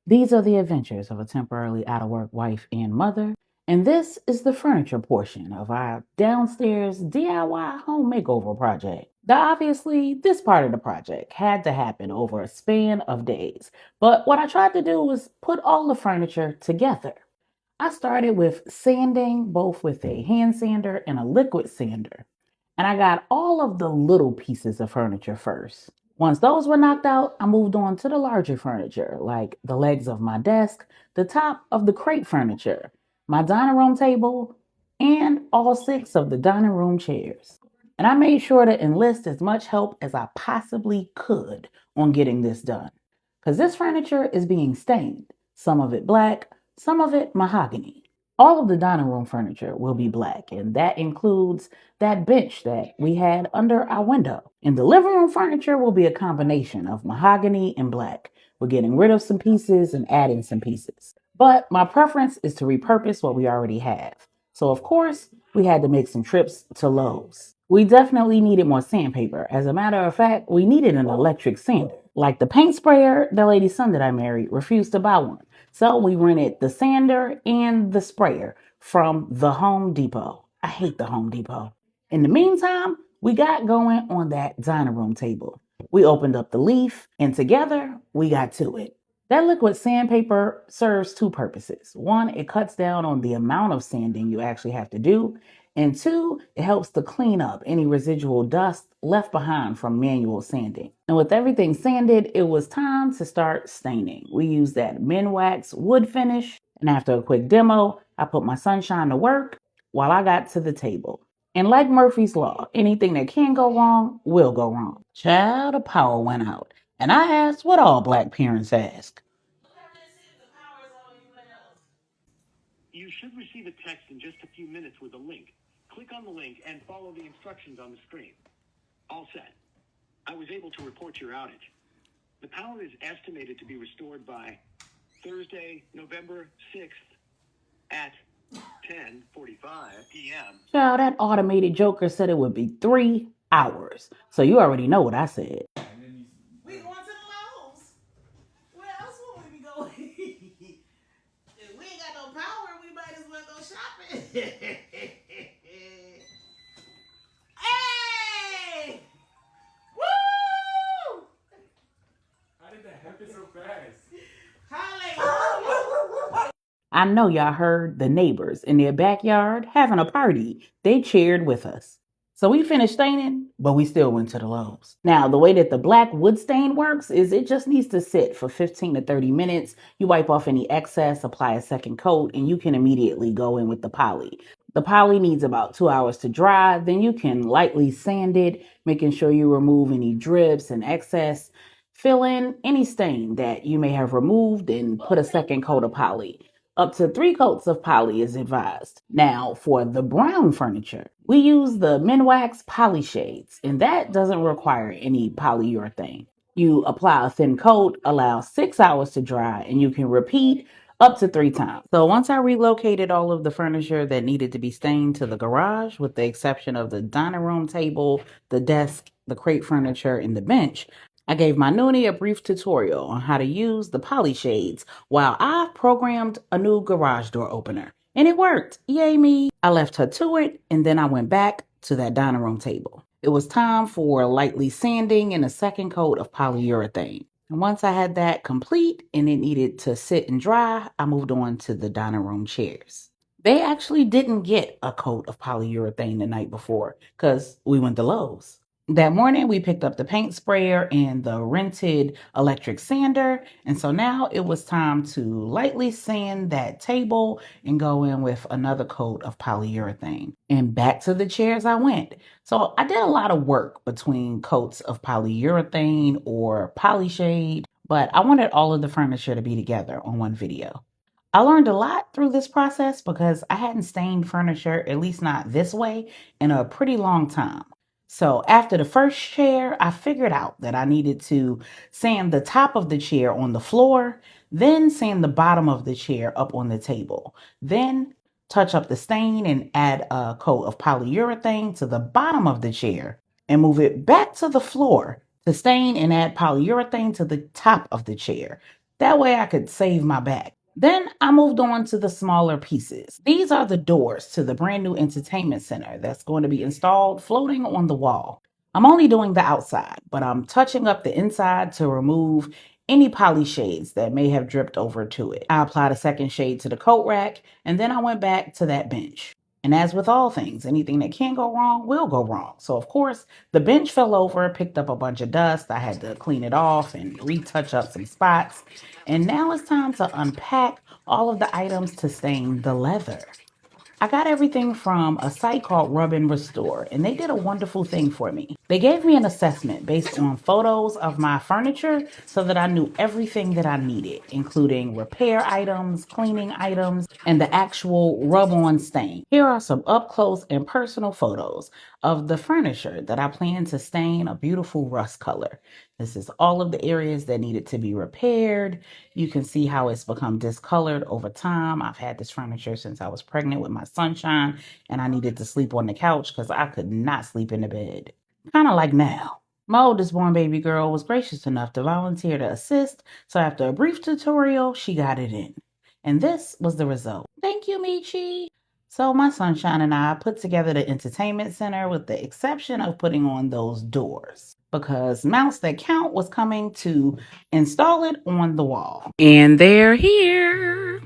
These are the adventures of a temporarily out of work wife and mother, and this is the furniture portion of our downstairs DIY home makeover project. Now, obviously, this part of the project had to happen over a span of days, but what I tried to do was put all the furniture together. I started with sanding, both with a hand sander and a liquid sander. And I got all of the little pieces of furniture first. Once those were knocked out, I moved on to the larger furniture, like the legs of my desk, the top of the crate furniture, my dining room table, and all six of the dining room chairs. And I made sure to enlist as much help as I possibly could on getting this done. Because this furniture is being stained, some of it black, some of it mahogany. All of the dining room furniture will be black, and that includes that bench that we had under our window. And the living room furniture will be a combination of mahogany and black. We're getting rid of some pieces and adding some pieces. But my preference is to repurpose what we already have. So, of course, we had to make some trips to Lowe's. We definitely needed more sandpaper. As a matter of fact, we needed an electric sander. Like the paint sprayer, the lady's son that I married refused to buy one. So we rented the sander and the sprayer from the Home Depot. I hate the Home Depot. In the meantime, we got going on that dining room table. We opened up the leaf and together we got to it. That liquid sandpaper serves two purposes. One, it cuts down on the amount of sanding you actually have to do. And two, it helps to clean up any residual dust left behind from manual sanding. And with everything sanded, it was time to start staining. We used that Minwax wood finish. And after a quick demo, I put my sunshine to work while I got to the table. And like Murphy's Law, anything that can go wrong will go wrong. Child, the power went out. And I asked what all black parents ask. You should receive a text in just a few minutes with a link. Click on the link and follow the instructions on the screen. All set. I was able to report your outage. The power is estimated to be restored by Thursday, November 6th at 10:45 p.m. Child, that automated joker said it would be 3 hours. So you already know what I said. We going to the Lowe's. Where else would we be going? If we ain't got no power, we might as well go shopping. Hey! Woo! How did that happen so fast? Hallelujah! I know y'all heard the neighbors in their backyard having a party. They cheered with us. So we finished staining, but we still went to the Lowe's. Now, the way that the black wood stain works is it just needs to sit for 15 to 30 minutes. You wipe off any excess, apply a second coat, and you can immediately go in with the poly. The poly needs about 2 hours to dry. Then you can lightly sand it, making sure you remove any drips and excess. Fill in any stain that you may have removed and put a second coat of poly. Up to 3 coats of poly is advised. Now, for the brown furniture, we use the Minwax poly shades, and that doesn't require any polyurethane. You apply a thin coat, allow 6 hours to dry, and you can repeat up to 3 times. So once I relocated all of the furniture that needed to be stained to the garage, with the exception of the dining room table, the desk, the crate furniture, and the bench, I gave my noonie a brief tutorial on how to use the poly shades while I programmed a new garage door opener. And it worked. Yay me. I left her to it and then I went back to that dining room table. It was time for lightly sanding and a second coat of polyurethane. And once I had that complete and it needed to sit and dry, I moved on to the dining room chairs. They actually didn't get a coat of polyurethane the night before because we went to Lowe's. That morning, we picked up the paint sprayer and the rented electric sander. And so now it was time to lightly sand that table and go in with another coat of polyurethane. And back to the chairs I went. So I did a lot of work between coats of polyurethane or polyshade, but I wanted all of the furniture to be together on one video. I learned a lot through this process because I hadn't stained furniture, at least not this way, in a pretty long time. So after the first chair, I figured out that I needed to sand the top of the chair on the floor, then sand the bottom of the chair up on the table, then touch up the stain and add a coat of polyurethane to the bottom of the chair and move it back to the floor to stain and add polyurethane to the top of the chair. That way I could save my back. Then I moved on to the smaller pieces. These are the doors to the brand new entertainment center that's going to be installed floating on the wall. I'm only doing the outside, but I'm touching up the inside to remove any poly shades that may have dripped over to it. I applied a second shade to the coat rack, and then I went back to that bench. And as with all things, anything that can go wrong will go wrong. So, of course, the bench fell over, picked up a bunch of dust. I had to clean it off and retouch up some spots. And now it's time to unpack all of the items to stain the leather. I got everything from a site called Rub and Restore, and they did a wonderful thing for me. They gave me an assessment based on photos of my furniture so that I knew everything that I needed, including repair items, cleaning items, and the actual rub on stain. Here are some up close and personal photos of the furniture that I plan to stain a beautiful rust color. This is all of the areas that needed to be repaired. You can see how it's become discolored over time. I've had this furniture since I was pregnant with my sunshine, and I needed to sleep on the couch because I could not sleep in the bed. Kind of like now. My oldest born baby girl was gracious enough to volunteer to assist, so after a brief tutorial, she got it in. And this was the result. Thank you, Michi. So my sunshine and I put together the entertainment center with the exception of putting on those doors because Mounts That Count was coming to install it on the wall. And they're here.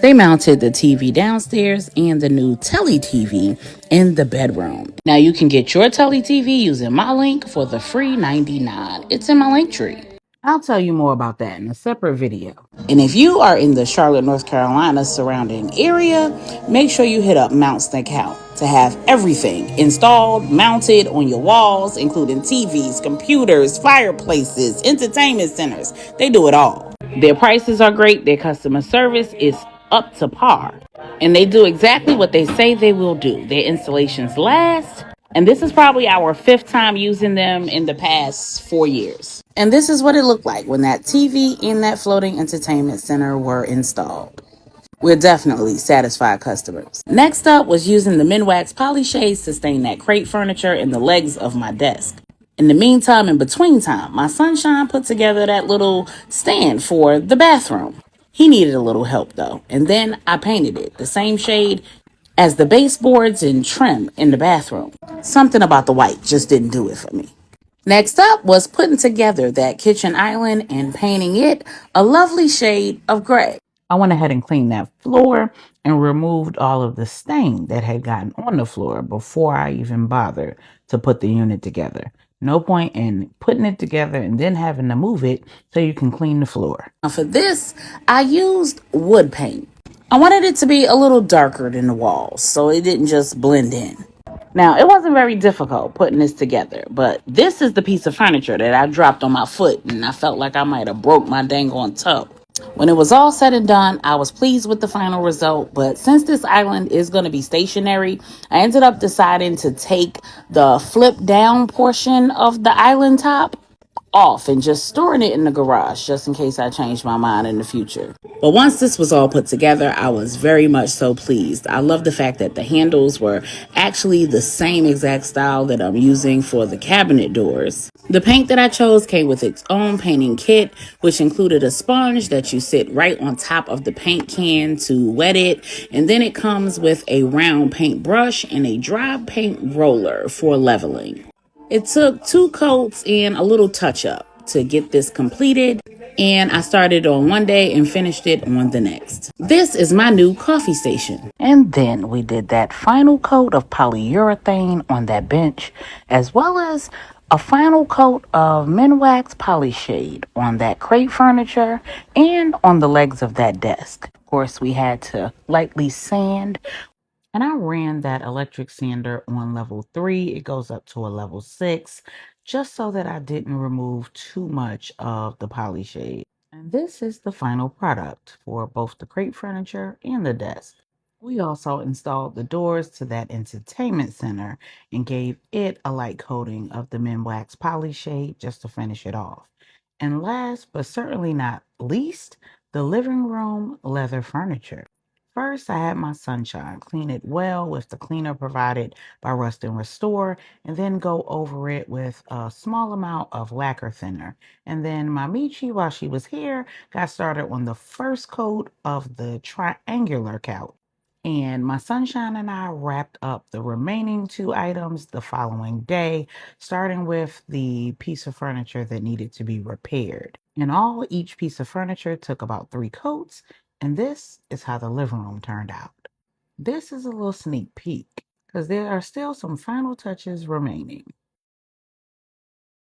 They mounted the TV downstairs and the new Telly TV in the bedroom. Now you can get your Telly TV using my link for the free $99. It's in my link tree. I'll tell you more about that in a separate video. And if you are in the Charlotte, North Carolina surrounding area, make sure you hit up Mounts That Count to have everything installed, mounted on your walls, including TVs, computers, fireplaces, entertainment centers. They do it all. Their prices are great. Their customer service is up to par. And they do exactly what they say they will do. Their installations last. And this is probably our fifth time using them in the past 4 years. And this is what it looked like when that TV and that floating entertainment center were installed. We're definitely satisfied customers. Next up was using the Minwax poly shades to stain that crate furniture and the legs of my desk. In the meantime, in between time, my sunshine put together that little stand for the bathroom. He needed a little help though, and then I painted it the same shade as the baseboards and trim in the bathroom. Something about the white just didn't do it for me. Next up was putting together that kitchen island and painting it a lovely shade of gray. I went ahead and cleaned that floor and removed all of the stain that had gotten on the floor before I even bothered to put the unit together. No point in putting it together and then having to move it so you can clean the floor. Now for this, I used wood paint. I wanted it to be a little darker than the walls so it didn't just blend in. Now, it wasn't very difficult putting this together, but this is the piece of furniture that I dropped on my foot and I felt like I might have broke my dang on toe. When it was all said and done, I was pleased with the final result, but since this island is going to be stationary, I ended up deciding to take the flip down portion of the island top off and just storing it in the garage just in case I change my mind in the future. But once this was all put together, I was very much so pleased. I love the fact that the handles were actually the same exact style that I'm using for the cabinet doors. The paint that I chose came with its own painting kit, which included a sponge that you sit right on top of the paint can to wet it, and then it comes with a round paint brush and a dry paint roller for leveling. It took 2 coats and a little touch up to get this completed, and I started on one day and finished it on the next. This is my new coffee station. And then we did that final coat of polyurethane on that bench, as well as a final coat of Minwax poly shade on that crate furniture and on the legs of that desk. Of course, we had to lightly sand. And I ran that electric sander on level 3. It goes up to a level 6, just so that I didn't remove too much of the poly shade. And this is the final product for both the crate furniture and the desk. We also installed the doors to that entertainment center and gave it a light coating of the Minwax poly shade just to finish it off. And last but certainly not least, the living room leather furniture. First, I had my sunshine, clean it well with the cleaner provided by Rust and Restore, and then go over it with a small amount of lacquer thinner. And then my Michi, while she was here, got started on the first coat of the triangular couch. And my sunshine and I wrapped up the remaining 2 items the following day, starting with the piece of furniture that needed to be repaired. In all, each piece of furniture took about 3 coats, and this is how the living room turned out. This is a little sneak peek because there are still some final touches remaining.